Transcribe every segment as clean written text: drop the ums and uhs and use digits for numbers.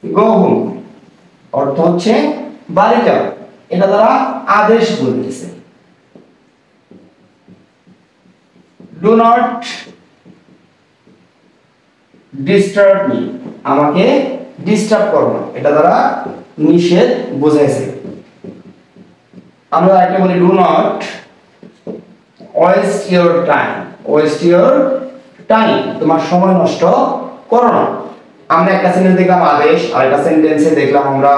Go home অর্থ হচ্ছে বাড়ি যাও, এটা দ্বারা আদেশ বলতেছে। ডু নট ডিস্টার্ব মি, আমাকে ডিস্টার্ব করো না, এটা দ্বারা নিষেধ বোঝাইছে। আমরা একটা বলি do not waste your time, West your time, তোমার সময় নষ্ট করো না। আমরা একটা সেন্টেন্স দেখলাম আদেশ, আর একটা সেন্টেন্সে দেখলাম আমরা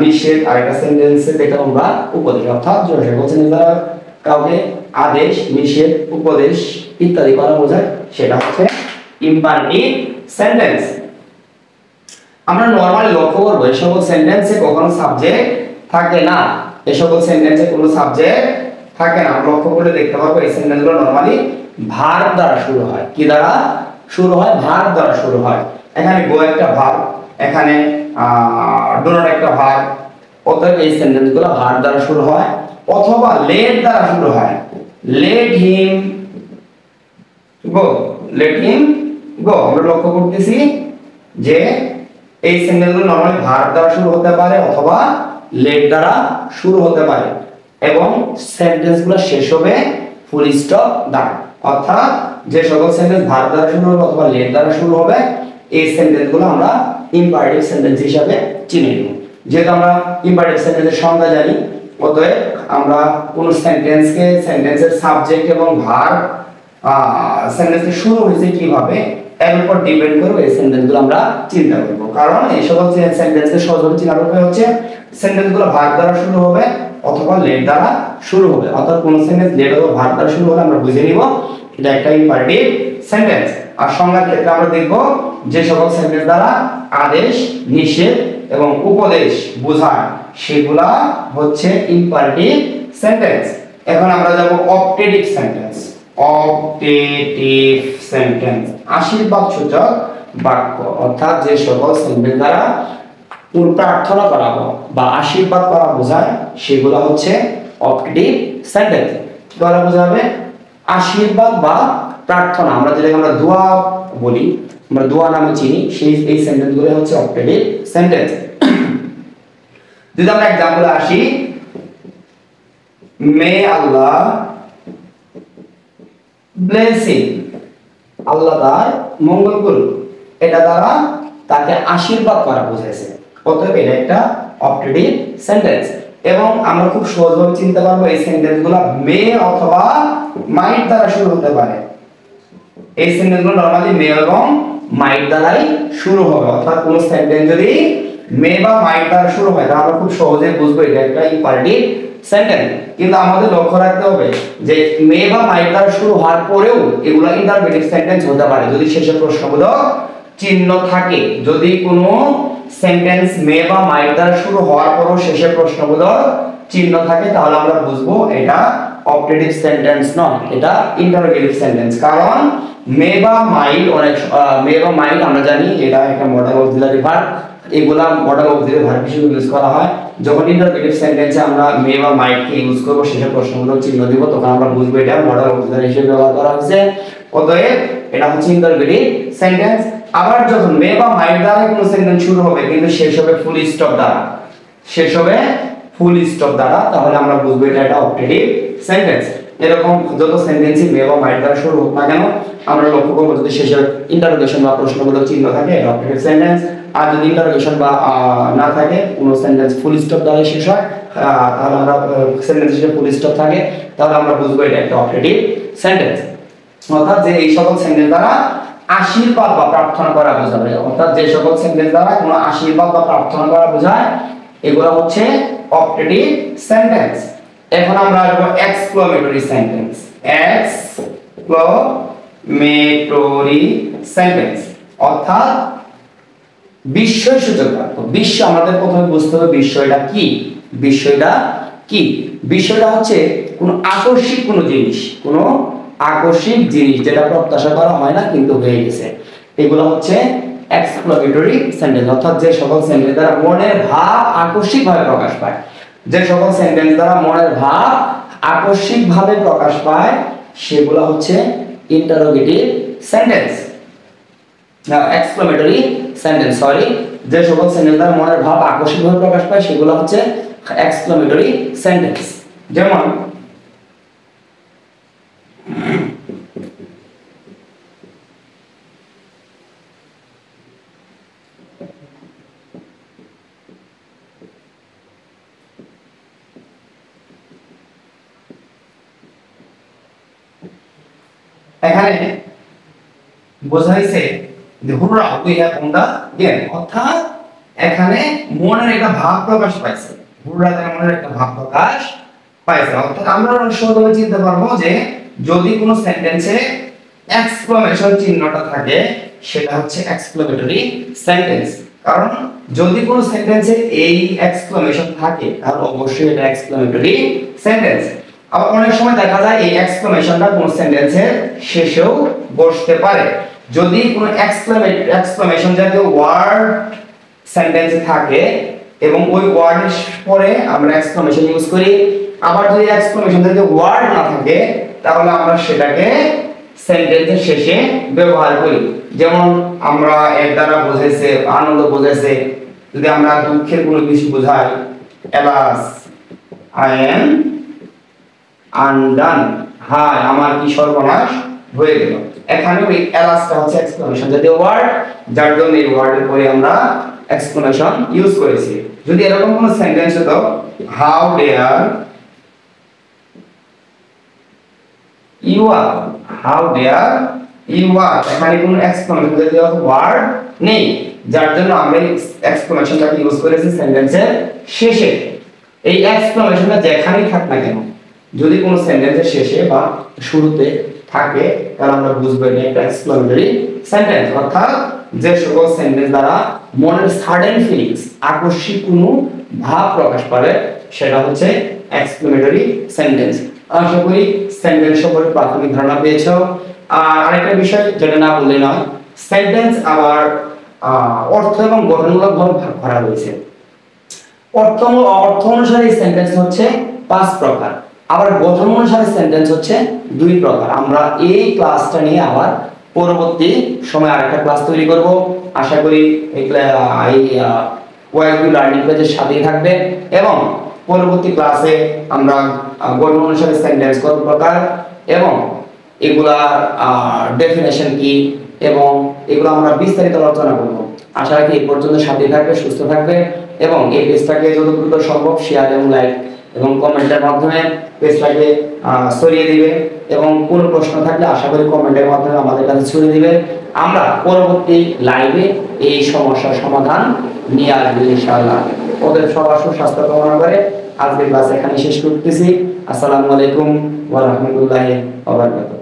নিষেধ, আর একটা সেন্টেন্সে দেখলাম আমরা উপদেশ। অর্থাৎ যে বলছেন যারা কাউকে আদেশ, নিষেধ, উপদেশ ইত্যাদি করা বোঝায় সেটা হচ্ছে ইম্পারেটিভ সেন্টেন্স। আমরা নরমালি লক্ষ্য করব এই সকল সেন্টেন্সে কখনো সাবজেক্ট থাকে না, এই সকল সেন্টেন্সে কোনো সাবজেক্ট থাকে না। আমরা লক্ষ্য করে দেখতে পাবো এই সেন্টেন্সগুলো নরমালি ভার্ব দ্বারা শুরু হয়। কি দ্বারা শুরু হয়? ভার্ব দ্বারা শুরু হয়। এখানে গো একটা ভার্ব, এখানে ডু নট একটা ভার্ব, অতএব এই সেন্টেন্সগুলো ভার্ব দ্বারা শুরু হয় অথবা লেট দ্বারা শুরু হয়। লেট হিম গো, লেট হিম গো। আমরা লক্ষ্য করতেছি যে এই সেন্টেন্সগুলো নরমালি ভার্ব দ্বারা শুরু হতে পারে অথবা লেট দ্বারা শুরু হতে পারে এবং সেন্টেন্সগুলো শেষ হবে ফুল স্টপ দ্বারা। অর্থাৎ যে সকল সেন্টেন্স ভার্ব দ্বারা শুরু হবে অথবা লেট দ্বারা শুরু হবে এই সেন্টেন্সগুলো আমরা ইম্পারেটিভ সেন্টেন্স হিসেবে চিনে নেব। যেহেতু আমরা ইম্পারেটিভ সেন্টেন্সের সংজ্ঞা জানি, অতএব আমরা কোন সেন্টেন্সকে, সেন্টেন্সের সাবজেক্ট এবং ভার্ব সেন্টেন্সের শুরু হয়েছে কিভাবে এর উপর ডিপেন্ড করে এই সেন্টেন্সগুলো আমরা চিন্তা করব। কারণ এই সকল সেন্টেন্সের সহজভাবে চেনার উপায় হচ্ছে সেন্টেন্সগুলো ভার্ব দ্বারা শুরু হবে অথবা লেট দ্বারা শুরু হবে। অর্থাৎ কোন সেন্টেন্স লেট অথবা ভার্ব দ্বারা শুরু হলে আমরা বুঝে নিব এটা একটা ইম্পারেটিভ সেন্টেন্স। আর সংজ্ঞার ক্ষেত্রে আমরা দেখব যে সকল সেন্টেন্স দ্বারা আদেশ, নিষেধ এবং উপদেশ বোঝায় সেগুলা হচ্ছে ইম্পারেটিভ সেন্টেন্স। এখন আমরা যাব অপটেটিভ সেন্টেন্স। অপটেটিভ সেন্টেন্স আশীর্বাদসূচক বাক্য, অর্থাৎ যে সকল সেন্টেন্স দ্বারা প্রার্থনা করা বা আশীর্বাদ করা বোঝায় সেগুলো হচ্ছে অপটেটিভ সেন্টেন্স। কি করা বোঝাবে? আশীর্বাদ বা প্রার্থনা। আমরা যেটাকে আমরা দোয়া বলি, আমরা দোয়া নামে চিনি, সেই এই সেন্টেন্সগুলো হচ্ছে অপটেটিভ সেন্টেন্স। যদি আমরা एग्जांपल আসি, মে আল্লাহ ব্লেসিং, আল্লাহ তার মঙ্গল করুন, এটা দ্বারা তাকে আশীর্বাদ করা বোঝাইছে। অতএব এটা একটা অপটেটিভ সেন্টেন্স এবং আমরা খুব সহজভাবে চিনতে পারবো এই সেন্টেন্সগুলো মে অথবা মাইট দ্বারা শুরু হতে পারে। এই সেন্টেন্সগুলো নরমালি মে এবং মাইট দ্বারাই শুরু হবে। অর্থাৎ কোন সেন্টেন্স যদি মে বা মাইট দ্বারা শুরু হয় তাহলে আমরা খুব সহজে বুঝবো এটা একটা ইম্পারেটিভ সেন্টেন্স। কিন্তু আমাদের লক্ষ্য রাখতে হবে যে মে বা মাইট দ্বারা শুরু হওয়ার পরেও এগুলা ইন্টারোগেটিভ সেন্টেন্স হতে পারে যদি শেষে প্রশ্নবোধক চিহ্ন থাকে। যদি কোনো সেন্টেন্স মে বা মাইট দ্বারা শুরু হওয়ার পরেও শেষে প্রশ্নবোধক চিহ্ন থাকে তাহলে আমরা বুঝবো এটা অপটেটিভ সেন্টেন্স নয়, এটা ইন্টারোগেটিভ সেন্টেন্স। কারণ মে বা মাইট আমরা জানি এটা একটা মডেল অক্সিলারি ভার্ব, এগুলা মডেল অক্সিলারি ভার্ব হিসেবে ইউজ করা হয়। যখন ইন্টারোগেটিভ সেন্টেন্সে আমরা মে বা মাইট কে ইউজ করব শেষে প্রশ্নবোধক চিহ্ন দিব তখন আমরা বুঝবো এটা মডেল অক্সিলারি হিসেবে ব্যবহার করা হয়েছে। অতএব এটা হচ্ছে ইন্টারোগেটিভ সেন্টেন্স। আবার যখন মে বা মাইট দ্বারা কোনো সেন্টেন্স শুরু হবে কিন্তু শেষ হবে ফুল স্টপ দ্বারা, তাহলে আমরা বুঝবো এটা একটা অপটেটিভ সেন্টেন্স। এরকম যত সেন্টেন্সই মে বা মাইট দ্বারা শুরু হোক না কেন আমরা লক্ষ্য করব যদি শেষে ইন্টারোগেশন বা প্রশ্নবোধক চিহ্ন থাকে এটা অপটেটিভ সেন্টেন্স। আর যদি ইন্টারোগেশন বা না থাকে কোনো সেন্টেন্স ফুল স্টপ দ্বারা শেষ হয় তাহলে আমরা সেন্টেন্স শেষে ফুল স্টপ থাকে তাহলে আমরা বুঝবো এটা একটা অপটেটিভ সেন্টেন্স। অর্থাৎ যে এই সকল সেন্টেন্স দ্বারা আশীর্বাদ বা প্রার্থনা করা বোঝাবে, অর্থাৎ যে সকল সেন্টেন্স দ্বারা কোনো আশীর্বাদ বা প্রার্থনা করা বোঝায় এগুলো হচ্ছে অপটেটিভ সেন্টেন্স। এখন আমরা আসবো এক্সক্লেমেটরি সেন্টেন্স। এক্সক্লেমেটরি সেন্টেন্স অর্থাৎ বিস্ময়সূচক বাক্য। বিশ্ব আমাদের প্রথমে বুঝতে হবে বিষয়টা কি। বিষয়টা হচ্ছে কোনো আকস্মিক জিনিস যেটা প্রত্যাশা করা হয় না কিন্তু হয়ে গেছে, এগুলো হচ্ছে এক্সক্লেমেটরি সেন্টেন্স। অর্থাৎ যে সকল সেন্টেন্স দ্বারা মনের ভাব আকস্মিকভাবে প্রকাশ পায়, সেগুলো হচ্ছে interrogative sentence. Exclamatory sentence, sorry, যে সকল সেন্টেন্স দ্বারা মনের ভাব আকস্মিকভাবে প্রকাশ পায় সেগুলো হচ্ছে এক্সক্লেমেটরি সেন্টেন্স। যেমন এখানে বোঝা হয়েছে যে hurrah we have won the game, অর্থাৎ এখানে মনের একটা ভাব প্রকাশ পাইছে, হুররা তার মনের একটা ভাব প্রকাশ পাইছে। অর্থাৎ আমরা সহজভাবে চিনতে পারবো যে যদি কোনো সেন্টেন্সে এক্সক্লেমেশন চিহ্নটা থাকে সেটা হচ্ছে এক্সক্লেমেটরি সেন্টেন্স। কারণ যদি কোনো সেন্টেন্সে এই এক্সক্লেমেশন থাকে তাহলে অবশ্যই এটা এক্সক্লেমেটরি সেন্টেন্স। আবার অনেক সময় দেখা যায় এই এক্সক্লেমেশনটা কোন সেন্টেন্সের শেষেও বসতে পারে। যদি কোনো এক্সক্লেমেশন জাতীয় ওয়ার্ড সেন্টেন্সে থাকে এবং ওই ওয়ার্ডের পরে আমরা এক্সক্লেমেশন ইউজ করি, আবার যদি এক্সক্লেমেশন জাতীয় ওয়ার্ড না থাকে তাহলে আমরা সেটাকে সেন্টেন্সের শেষে ব্যবহার করি। যেমন আমরা এর দ্বারা বোঝাইছে আনন্দ বোঝাইছে, যদি আমরা দুঃখের কোনো কিছু বোঝাই, এলাস আই এম আনডান, হায় আমার কি সর্বনাশ হয়ে গেল। এখানে ওই এলাসটা হচ্ছে এক্সক্লেমেশন জাতীয় ওয়ার্ড, যার জন্য এই ওয়ার্ডের পরে আমরা এক্সক্লেমেশন ইউজ করেছি। যদি এরকম কোনো সেন্টেন্স হতো how dare you are, how dare you are, এখানে কোনো এক্সক্লেমেশন জাতীয় ওয়ার্ড নেই, যার জন্য আমরা এক্সক্লেমেশনটাকে ইউজ করেছি সেন্টেন্সের শেষে। এই এক্সক্লেমেশনটা যেখানেই থাক না কেন যদি কোনো সেন্টেন্সের শেষে বা শুরুতে থাকে তাহলে আমরা বুঝবো এটা একটা এক্সক্লেমেটরি সেন্টেন্স। অর্থাৎ যে সকল সেন্টেন্স দ্বারা মনের সাডেন ফিলিংস আকস্মিক কোনো ভাব প্রকাশ পাবে সেটা হচ্ছে এক্সক্লেমেটরি সেন্টেন্স। আশা করি সেন্টেন্স সম্পর্কে প্রাথমিক ধারণা পেয়েছো। আর আরেকটা বিষয় যেটা না বললে নয়, সেন্টেন্স আবার অর্থ এবং গঠনমূলক ভাবে ভাগ করা হয়েছে। অর্থ অনুসারে সেন্টেন্স হচ্ছে 5 প্রকার, আবার গঠন অনুসারে সেন্টেন্স হচ্ছে 2 প্রকার। আমরা এই ক্লাসটা নিয়ে আবার পরবর্তী সময় আরেকটা ক্লাস তৈরি করব। আশা করি এই ওয়াইবি লার্নিং পেজের সাথেই থাকবে এবং পরবর্তী ক্লাসে আমরা গঠন অনুসারে সেন্টেন্স কত প্রকার এবং এগুলা ডেফিনেশন কি এবং এগুলো আমরা বিস্তারিত আলোচনা করব। আশা রাখি এই পর্যন্ত সাথে থাকবে, সুস্থ থাকবে এবং এই পেজটাকে যত দ্রুত সম্ভব শেয়ার এবং লাইক এবং কমেন্টের মাধ্যমে পেজটাকে ছড়িয়ে দিবে এবং কোনো প্রশ্ন থাকলে আশা করি কমেন্টের মাধ্যমে আমাদের কাছে ছড়িয়ে দিবে। আমরা পরবর্তী লাইভে এই সমস্যার সমাধান নিয়ে আসবো ইনশাআল্লাহ। ওদের সবার সুস্বাস্থ্য কামনা করে আজকের ক্লাস এখানে শেষ করতেছি। আসসালামু আলাইকুম ওয়া রাহমাতুল্লাহি ওয়া বারাকাতুহু।